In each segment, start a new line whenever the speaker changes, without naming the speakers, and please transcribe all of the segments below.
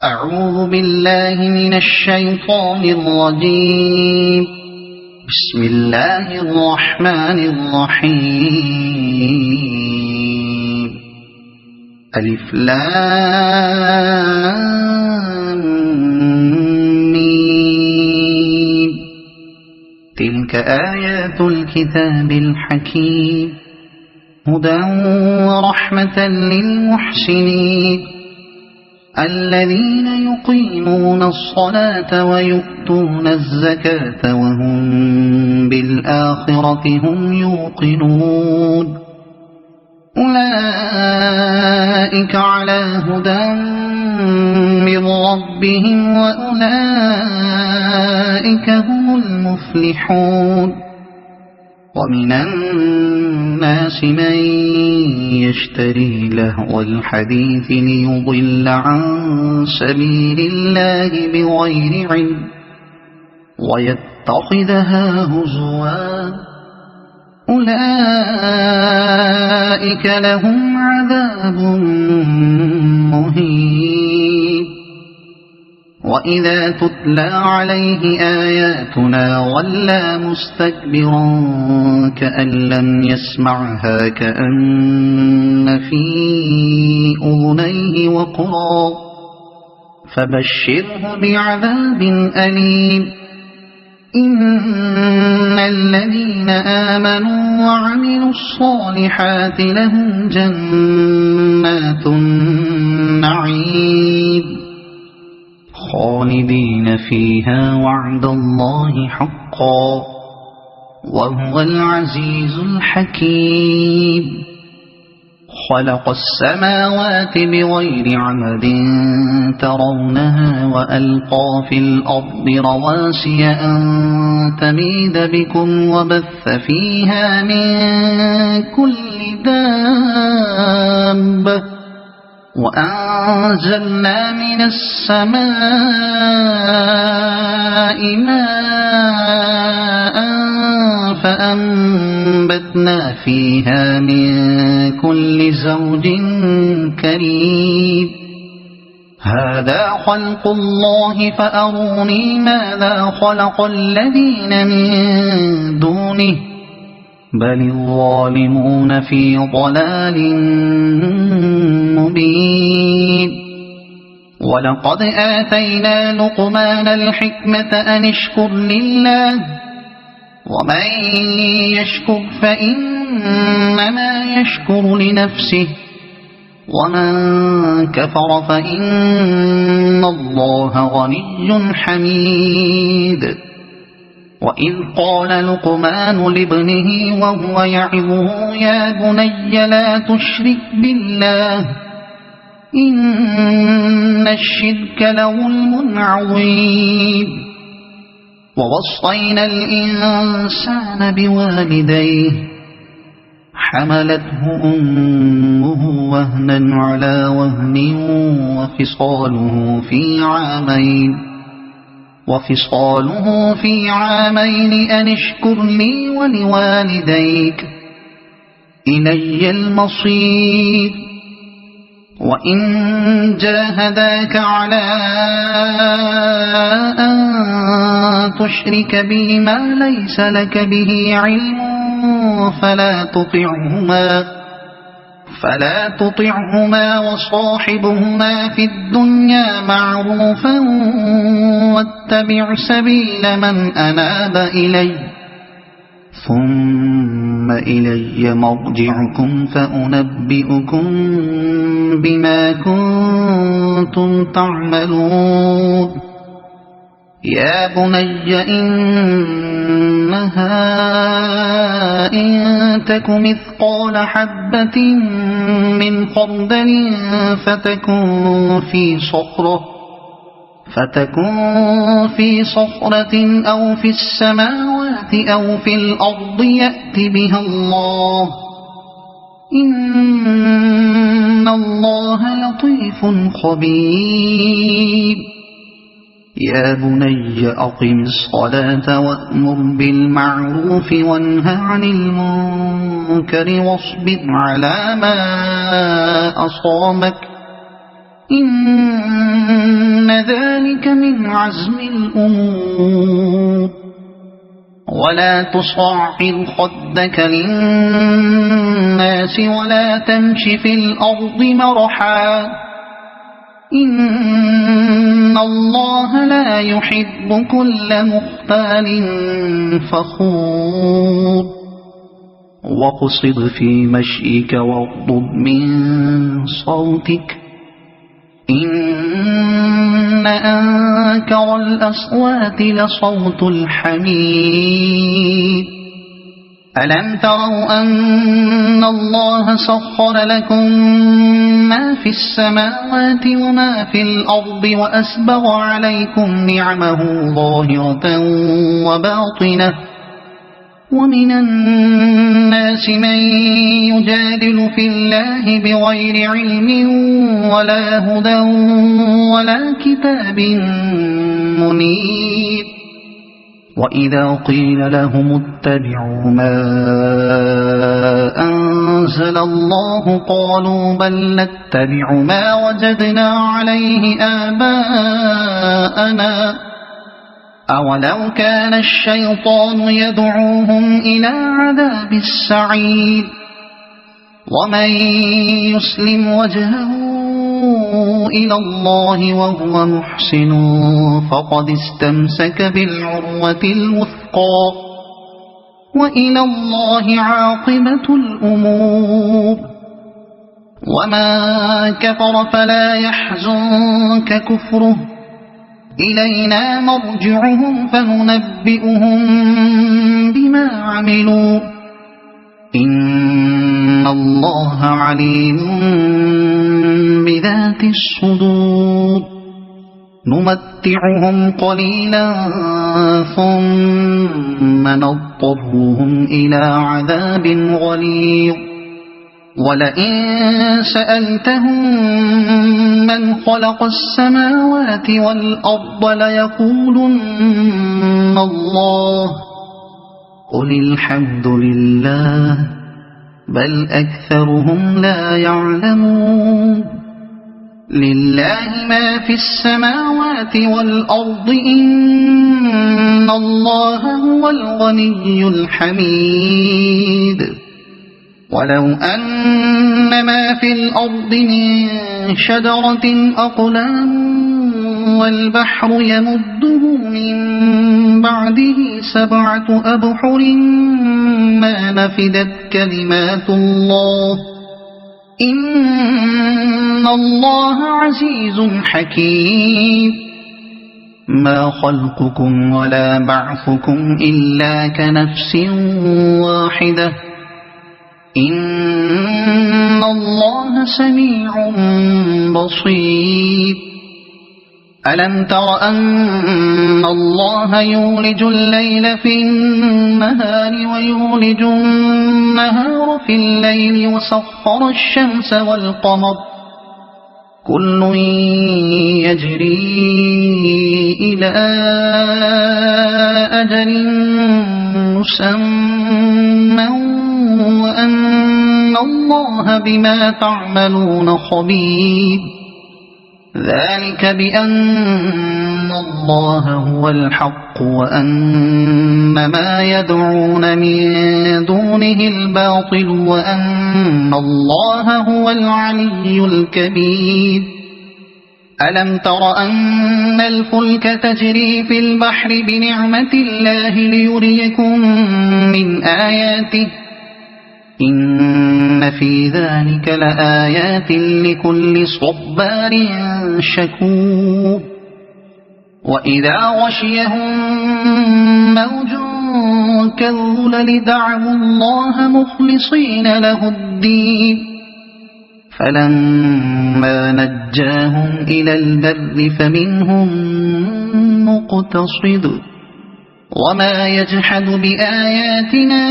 أعوذ بالله من الشيطان الرجيم. بسم الله الرحمن الرحيم. ألف لام ميم. تلك آيات الكتاب الحكيم، هدى ورحمة للمحسنين الذين يقيمون الصلاة ويؤتون الزكاة وهم بالآخرة هم يوقنون. أولئك على هدى من ربهم وأولئك هم المفلحون. ومن الناس من يشتري لهو الحديث ليضل عن سبيل الله بغير علم ويتخذها هزوا. أولئك لهم عذاب مهين. وإذا تتلى عليه آياتنا ولى مستكبرا كأن لم يسمعها كأن في أذنيه وقرا، فبشره بعذاب أليم. إن الذين آمنوا وعملوا الصالحات لهم جنات النعيم خالدين فيها وعد الله حقا وهو العزيز الحكيم. خلق السماوات بغير عمد ترونها وألقى في الأرض رواسي أن تميد بكم وبث فيها من كل دابة وأنزلنا من السماء ماء فأنبتنا فيها من كل زوج كريم. هذا خلق الله فأروني ماذا خلق الذين من دونه بل الظالمون في ضلال مبين. ولقد آتينا لقمان الحكمة أن اشكر لله ومن يشكر فإنما يشكر لنفسه ومن كفر فإن الله غني حميد. وإذ قال لقمان لابنه وهو يعظه يا بني لا تشرك بالله إن الشرك لظلم عظيم. ووصينا الإنسان بوالديه حملته أمه وهنا على وهن وفصاله في عامين أن اشكر لي ولوالديك إلي المصير. وإن جاهداك على أن تشرك بي ما ليس لك به علم فلا تطعهما وصاحبهما في الدنيا معروفا واتبع سبيل من أناب إلي ثم إلي مرجعكم فأنبئكم بما كنتم تعملون. يا بني إنها إن تك مثقال حبة من خردل فتكن في صخرة أو في السماوات أو في الأرض يأت بها الله إن الله لطيف خبير. يا بني أقم الصلاة وأمر بالمعروف وانه عن المنكر واصبر على ما أصابك إن إن ذلك من عزم الأمور ولا تصعر خدك للناس ولا تمش في الأرض مرحا إن الله لا يحب كل مختال فخور واقصد في مشيك واغضض من صوتك إن أنكر الأصوات لصوت الحميد ألم تروا أن الله سخر لكم ما في السماوات وما في الأرض وأسبغ عليكم نعمه ظاهرة وباطنة ومن الناس من يجادل في الله بغير علم ولا هدى ولا كتاب منير وإذا قيل لهم اتبعوا ما أنزل الله قالوا بل نتبع ما وجدنا عليه آباءنا أولو كان الشيطان يدعوهم إلى عذاب السعير ومن يسلم وجهه إلى الله وهو محسن فقد استمسك بالعروة الوثقى وإلى الله عاقبة الأمور وما كفر فلا يحزنك كفره إلينا مرجعهم فننبئهم بما عملوا إن الله عليم بذات الصدور نمتعهم قليلا ثم نضطرهم إلى عذاب غليظ ولئن سألتهم من خلق السماوات والأرض ليقولن الله قل الحمد لله بل أكثرهم لا يعلمون لله ما في السماوات والأرض إن الله هو الغني الحميد ولو أن ما في الأرض من شجرة أقلام والبحر يمده من بعده 7 أبحر ما نفدت كلمات الله إن الله عزيز حكيم ما خلقكم ولا بعثكم إلا كنفس واحدة إن الله سميع بصير ألم تر أن الله يولج الليل في النهار ويولج النهار في الليل وسخر الشمس والقمر كل يجري إلى أجل مسمى وأن الله بما تعملون خبير ذلك بأن الله هو الحق وأن ما يدعون من دونه الباطل وأن الله هو العلي الكبير ألم تر أن الفلك تجري في البحر بنعمة الله ليريكم من آياته إن في ذلك لآيات لكل صبار شكور وإذا غشيهم موج كالظلل دعوا الله مخلصين له الدين فلما نجاهم إلى البر فمنهم مقتصد وما يجحد بآياتنا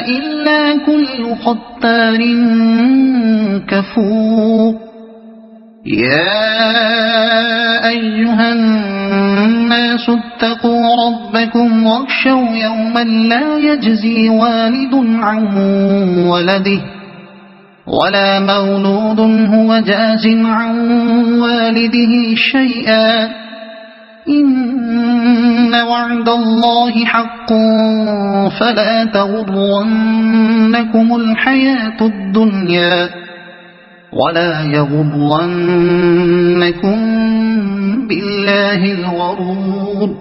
إلا كل ختار كفور يا أيها الناس اتقوا ربكم واخشوا يوما لا يجزي والد عن ولده ولا مولود هو جاز عن والده شيئا إن وعد الله حق فلا تغرنكم الحياة الدنيا ولا يغرنكم بالله الغرور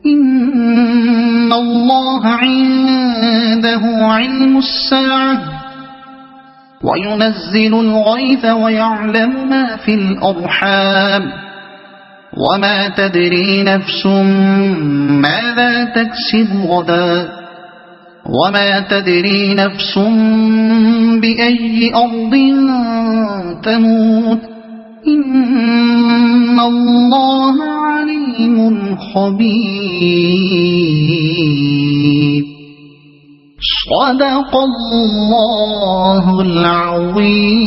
إن الله عنده علم الساعة وينزل الغيث ويعلم ما في الأرحام وما تدري نفس ماذا تكسب غدا وما تدري نفس بأي أرض تموت إن الله عليم خبير صدق الله العظيم.